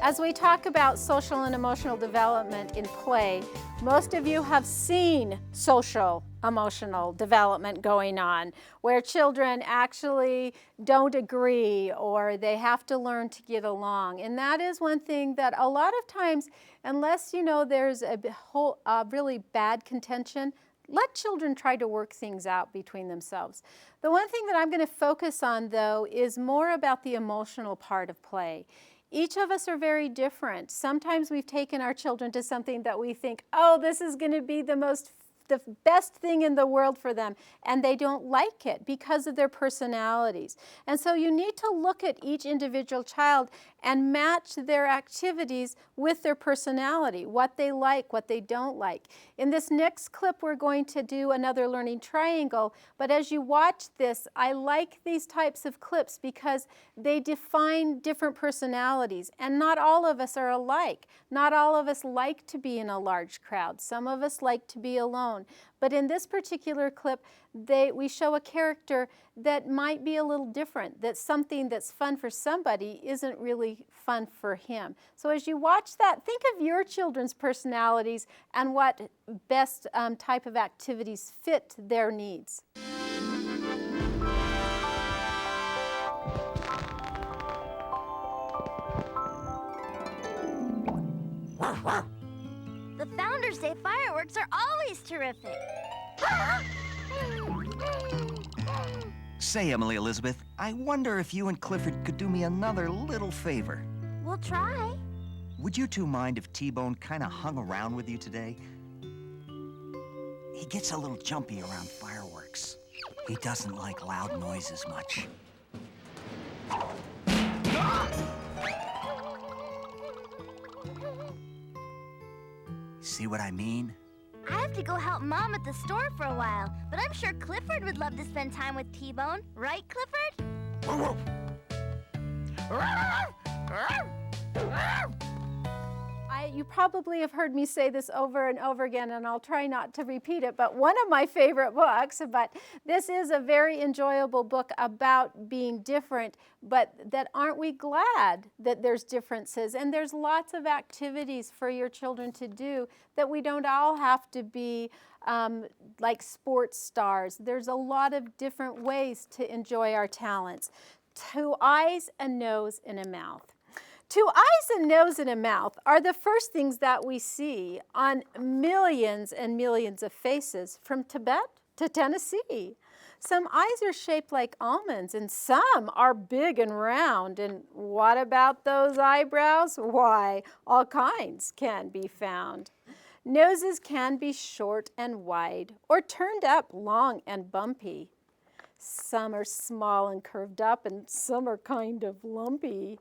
As we talk about social and emotional development in play, most of you have seen social emotional development going on, where children actually don't agree or they have to learn to get along. And that is one thing that a lot of times, unless you know there's a whole really bad contention, let children try to work things out between themselves. The one thing that I'm going to focus on, though, is more about the emotional part of play. Each of us are very different. Sometimes we've taken our children to something that we think, oh, this is going to be the best thing in the world for them, and they don't like it because of their personalities. And so you need to look at each individual child and match their activities with their personality, what they like, what they don't like. In this next clip, we're going to do another learning triangle, but as you watch this, I like these types of clips because they define different personalities, and not all of us are alike. Not all of us like to be in a large crowd. Some of us like to be alone. But in this particular clip, we show a character that might be a little different, that something that's fun for somebody isn't really fun for him. So as you watch that, think of your children's personalities and what best type of activities fit their needs. The Founders Day fireworks are always terrific. Say, Emily Elizabeth, I wonder if you and Clifford could do me another little favor. We'll try. Would you two mind if T-Bone kind of hung around with you today? He gets a little jumpy around fireworks. He doesn't like loud noises much. See what I mean? I have to go help Mom at the store for a while, but I'm sure Clifford would love to spend time with T-Bone. Right, Clifford? You probably have heard me say this over and over again, and I'll try not to repeat it, but one of my favorite books, but this is a very enjoyable book about being different, but that aren't we glad that there's differences? And there's lots of activities for your children to do that we don't all have to be like sports stars. There's a lot of different ways to enjoy our talents. 2 eyes, a nose, and a mouth. 2 eyes, a nose, and a mouth are the first things that we see on millions and millions of faces from Tibet to Tennessee. Some eyes are shaped like almonds, and some are big and round. And what about those eyebrows? Why, all kinds can be found. Noses can be short and wide, or turned up long and bumpy. Some are small and curved up, and some are kind of lumpy.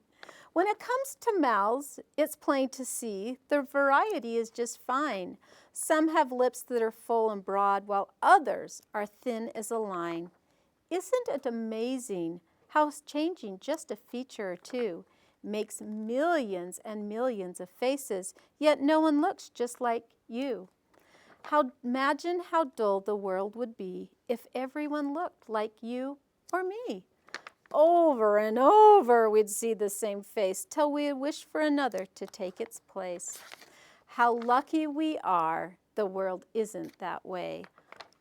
When it comes to mouths, it's plain to see the variety is just fine. Some have lips that are full and broad, while others are thin as a line. Isn't it amazing how changing just a feature or two makes millions and millions of faces, yet no one looks just like you? Imagine how dull the world would be if everyone looked like you or me. Over and over we'd see the same face till we wish for another to take its place. How lucky we are the world isn't that way.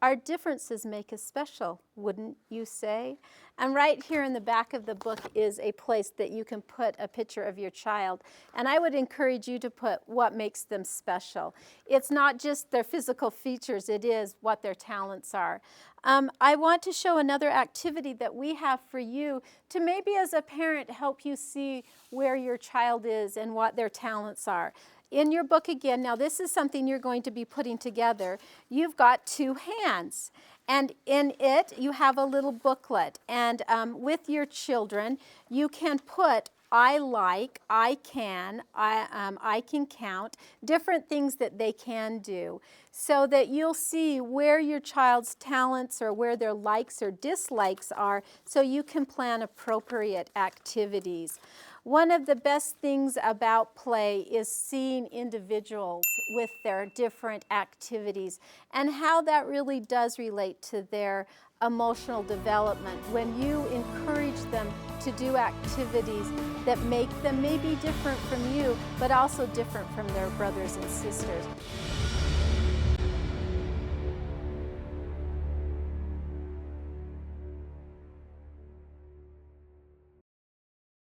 Our differences make us special, wouldn't you say? And right here in the back of the book is a place that you can put a picture of your child. And I would encourage you to put what makes them special. It's not just their physical features, it is what their talents are. I want to show another activity that we have for you to maybe as a parent help you see where your child is and what their talents are. In your book again, now this is something you're going to be putting together. You've got 2 hands, and in it you have a little booklet. And with your children, you can put I like, I can count, different things that they can do, so that you'll see where your child's talents or where their likes or dislikes are, so you can plan appropriate activities. One of the best things about play is seeing individuals with their different activities and how that really does relate to their emotional development. When you encourage them to do activities that make them maybe different from you, but also different from their brothers and sisters.